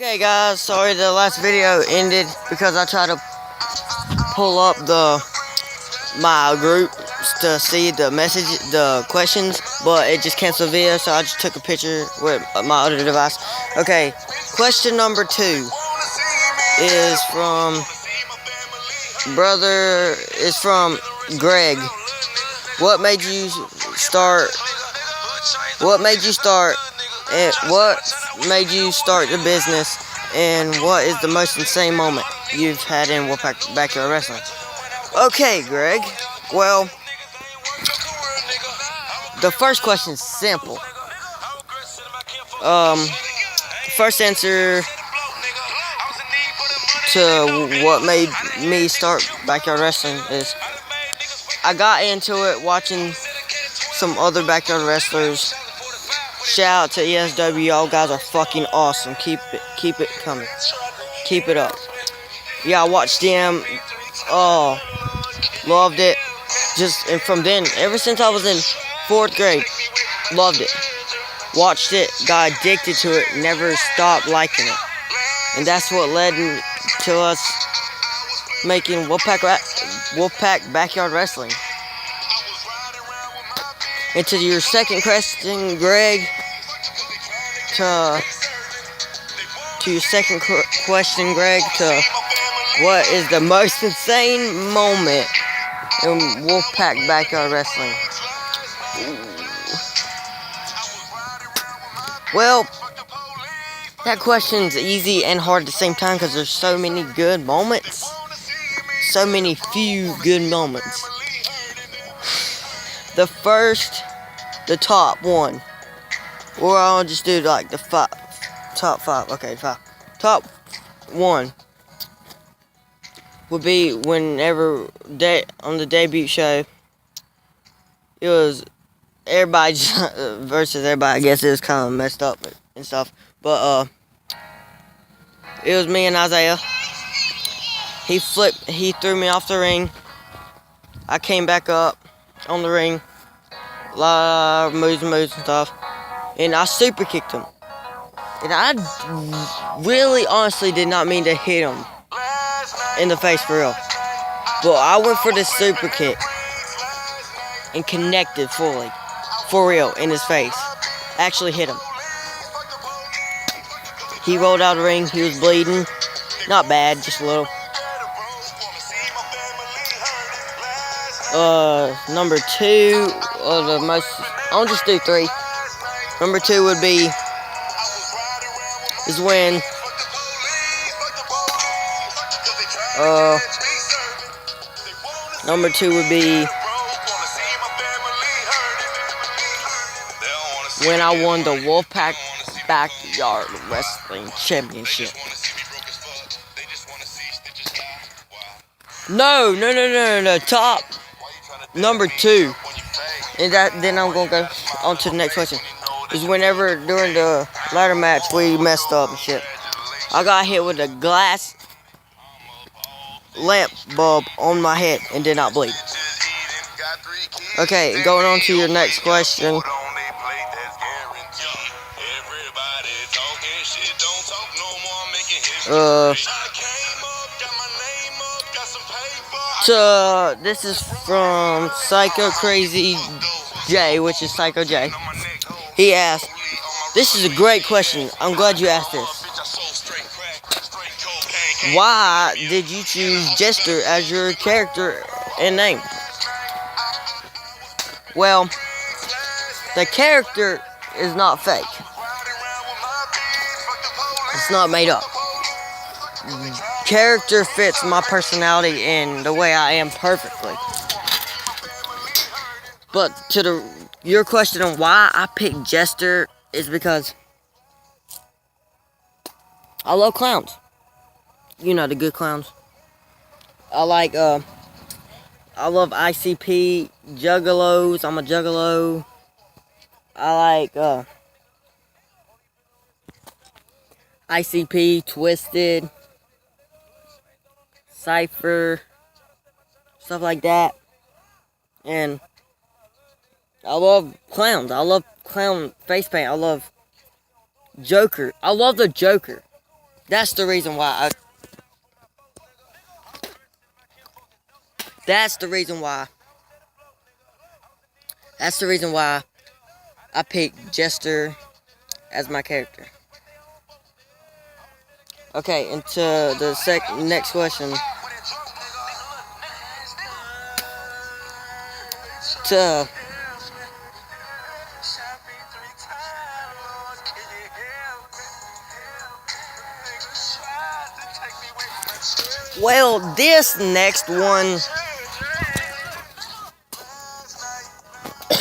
Okay guys, sorry the last video ended because I tried to pull up my group to see the questions, but it just canceled the video, so I just took a picture with my other device. Okay, question number 2 is from Greg. What made you start? What made you start? And what made you start the business? And what is the most insane moment you've had in Wolfpack Backyard Wrestling? Okay, Greg. Well, the first question is simple. First answer to what made me start Backyard Wrestling is I got into it watching some other backyard wrestlers. Shout out to ESW, y'all guys are fucking awesome. Keep it coming. Keep it up. Yeah, I watched them. Oh, loved it. And from then, ever since I was in 4th grade, loved it. Watched it, got addicted to it, never stopped liking it. And that's what led to us making Wolfpack Backyard Wrestling. And to your second question, Greg, to your second question, Greg, to what is the most insane moment in Wolfpack Backyard Wrestling? Well, that question's easy and hard at the same time because there's so many good moments. So many few good moments. The top one. Or I'll just do like the top five. Okay, 5. Top one would be whenever on the debut show, it was everybody versus everybody. I guess it was kind of messed up and stuff. But it was me and Isaiah. He threw me off the ring. I came back up on the ring. A lot of moves and stuff. And I super kicked him. And I really honestly did not mean to hit him in the face for real. But I went for this super kick and connected fully. For real, in his face. Actually hit him. He rolled out of the ring. He was bleeding. Not bad, just a little. Number 2, or the most, I'll just do 3. Number 2 would be, is when, number 2 would be, when I won the Wolfpack Backyard Wrestling Championship. No, top. Number 2, and then I'm gonna go on to the next question. Is whenever during the ladder match we messed up and shit. I got hit with a glass lamp bulb on my head and did not bleed. Okay, going on to your next question. This is from Psycho Crazy J, which is Psycho J. He asked, this is a great question. I'm glad you asked this. Why did you choose Jester as your character and name? Well, the character is not fake. It's not made up. Character fits my personality and the way I am perfectly. But to your question on why I picked Jester is because I love clowns. You know, the good clowns. I love ICP, juggalos. I'm a juggalo. I like ICP, Twisted, Cypher, stuff like that. And I love clowns. I love clown face paint. I love Joker. I love the Joker. That's the reason why I. That's the reason why. That's the reason why I picked Jester as my character. Okay, into the next question. To well, this next one,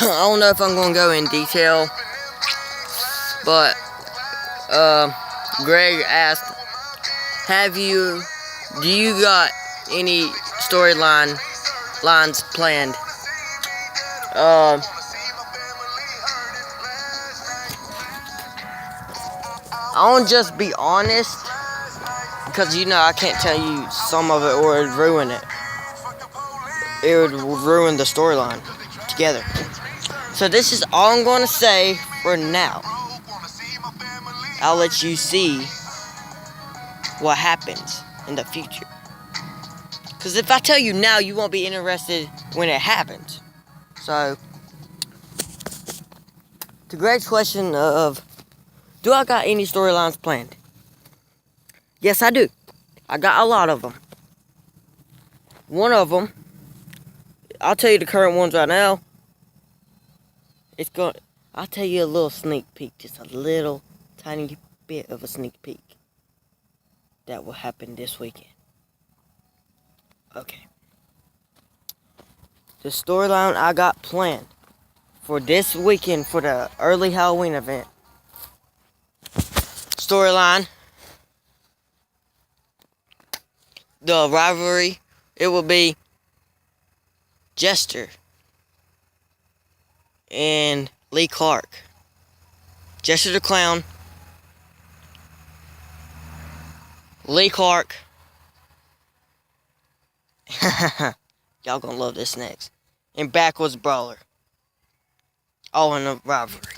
I don't know if I'm gonna go in detail, but Greg asked, do you got any lines planned? I'll just be honest, because I can't tell you some of it or it'd ruin it. It would ruin the storyline together. So this is all I'm going to say for now. I'll let you see what happens in the future. Because if I tell you now, you won't be interested when it happens. So, to Greg's question of, do I got any storylines planned? Yes, I do. I got a lot of them. One of them, I'll tell you the current ones right now. I'll tell you a little sneak peek, just a little tiny bit of a sneak peek that will happen this weekend. Okay. The storyline I got planned for this weekend for the early Halloween event. Storyline. The rivalry. It will be Jester and Lee Clark. Jester the Clown. Lee Clark. Y'all gonna love this next. And Backwards Brawler. All in a rivalry.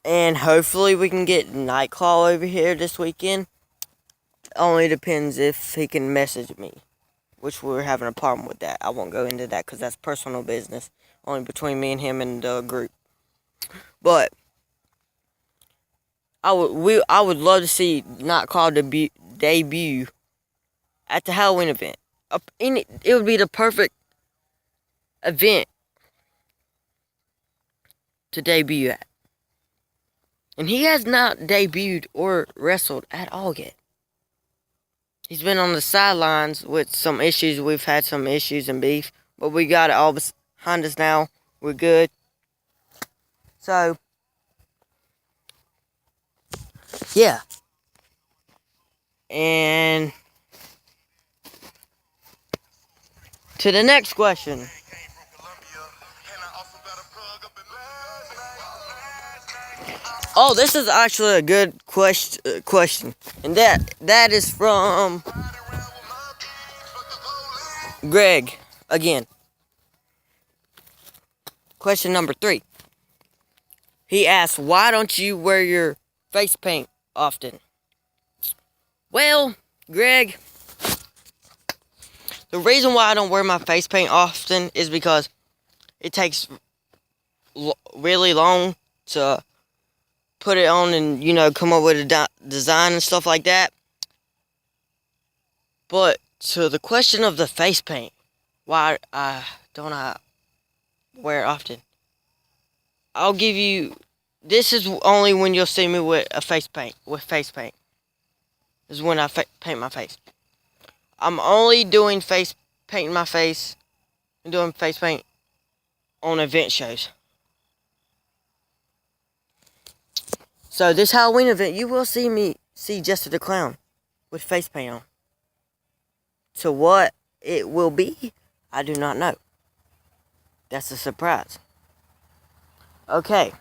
And hopefully we can get Nightclaw over here this weekend. Only depends if he can message me. Which we're having a problem with that. I won't go into that because that's personal business. Only between me and him and the group. But I would love to see Nightclaw debut at the Halloween event. It would be the perfect event to debut at. And he has not debuted or wrestled at all yet. He's been on the sidelines with some issues. We've had some issues and beef. But we got it all behind us now. We're good. So, yeah. And to the next question. Oh, this is actually a good question. And that is from Greg again. Question number 3. He asked, why don't you wear your face paint often? Well, Greg, the reason why I don't wear my face paint often is because it takes really long to put it on and, come up with a design and stuff like that. But to the question of the face paint, why don't I wear it often? I'll give you, this is only when you'll see me with face paint. This is when I paint my face. I'm only doing painting my face and doing face paint on event shows. So this Halloween event, you will see Jester the Clown with face paint on. So what it will be, I do not know. That's a surprise. Okay.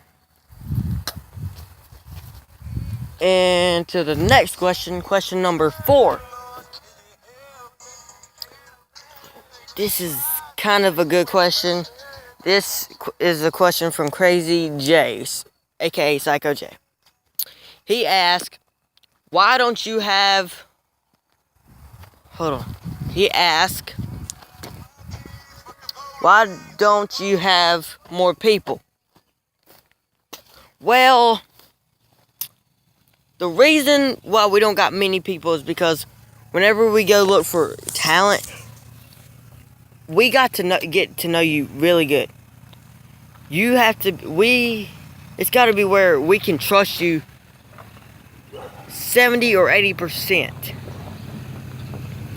And to the next question, question number 4. This is kind of a good question. This is a question from Crazy J, aka Psycho J. He asked, why don't you have... Hold on. He asked, why don't you have more people? Well, the reason why we don't got many people is because whenever we go look for talent, we got to get to know you really good. You have to, it's got to be where we can trust you 70 or 80%.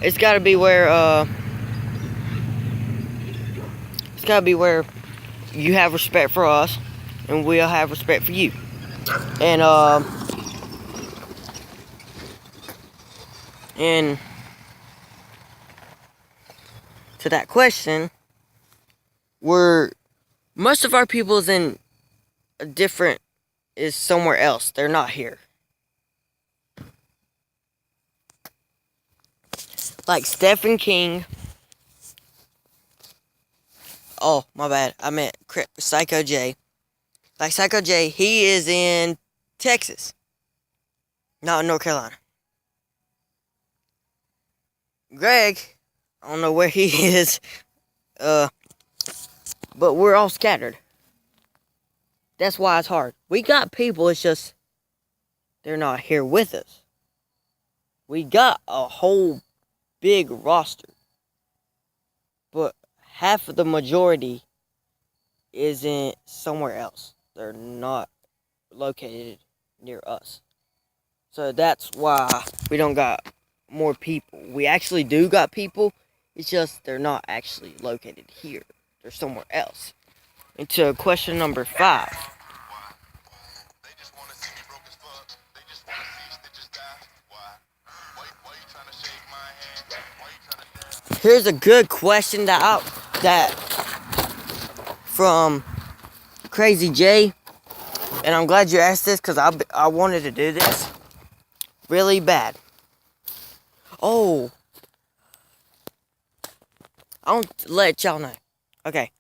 It's got to be where, it's got to be where you have respect for us and we'll have respect for you. And to that question, most of our people is somewhere else. They're not here. Like Stephen King. Oh, my bad. I meant Psycho J. Like Psycho J, he is in Texas. Not in North Carolina. Greg, I don't know where he is. But we're all scattered. That's why it's hard. We got people, it's just they're not here with us. We got a whole big roster. But half of the majority is in somewhere else. They're not located near us. So that's why we don't got more people. We actually do got people. It's just they're not actually located here. They're somewhere else. Into question number 5. Here's a good question that from Crazy J, and I'm glad you asked this because I wanted to do this really bad. Oh, I'll let y'all know. Okay,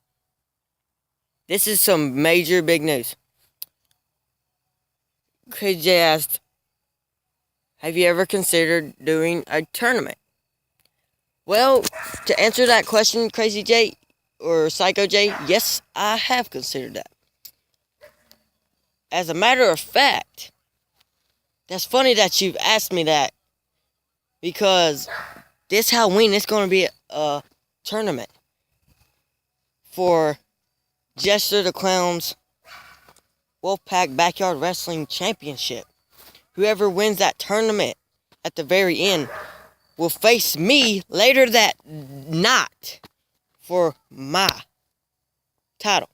this is some major big news. Crazy J asked, have you ever considered doing a tournament? Well, to answer that question, Crazy J or Psycho J, yes, I have considered that. As a matter of fact, that's funny that you've asked me that, because this Halloween it's going to be a tournament for Jester the Clown's Wolfpack Backyard Wrestling Championship. Whoever wins that tournament at the very end will face me later that night for my title.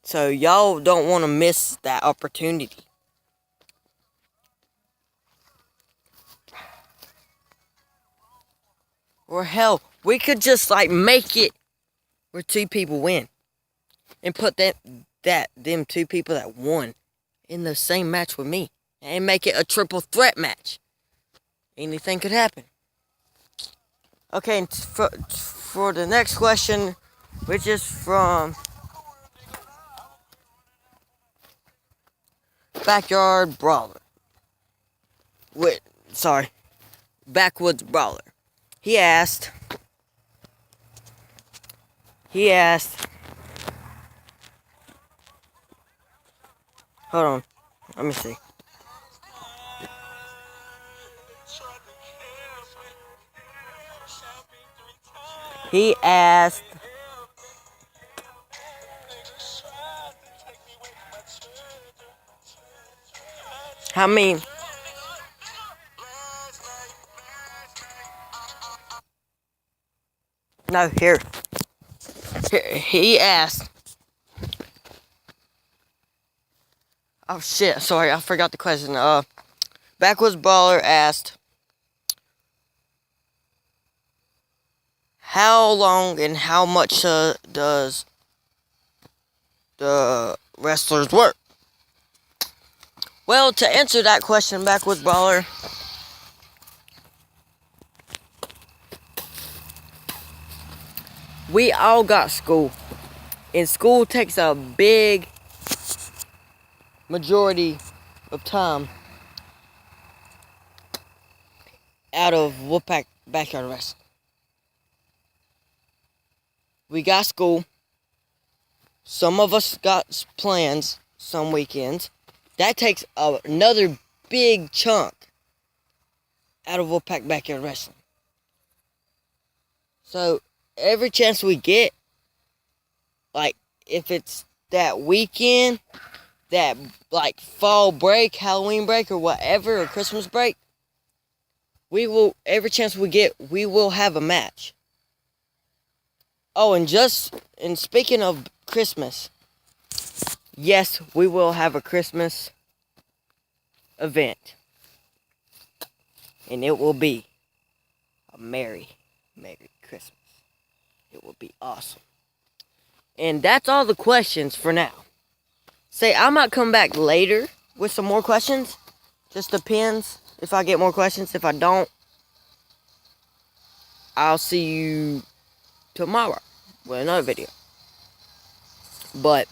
So y'all don't want to miss that opportunity. Or hell, we could just like make it where 2 people win. And put them 2 people that won in the same match with me. And make it a triple threat match. Anything could happen. Okay, and for the next question, which is from Backyard Brawler. Backwoods Brawler. He asked, hold on, let me see. He asked, how many? No, here. He asked. Oh shit! Sorry, I forgot the question. Backwoods Brawler asked, how long and how much does the wrestlers work? Well, to answer that question, Backwoods Brawler, we all got school. And school takes a big majority of time out of Wolfpack Backyard Wrestling. We got school. Some of us got plans some weekends. That takes another big chunk out of Wolfpack Backyard Wrestling. So, every chance we get, like, if it's that weekend, that, like, fall break, Halloween break, or whatever, or Christmas break, every chance we get, we will have a match. Oh, and speaking of Christmas, yes, we will have a Christmas event. And it will be a Merry Christmas. It will be awesome. And that's all the questions for now. Say, I might come back later with some more questions. Just depends if I get more questions. If I don't, I'll see you tomorrow with another video. But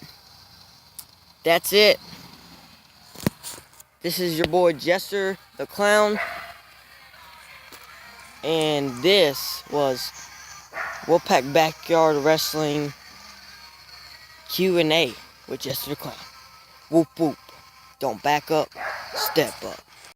that's it. This is your boy Jester the Clown. And this was Wolfpack Backyard Wrestling Q&A with Jester the Clown. Whoop whoop. Don't back up, step up.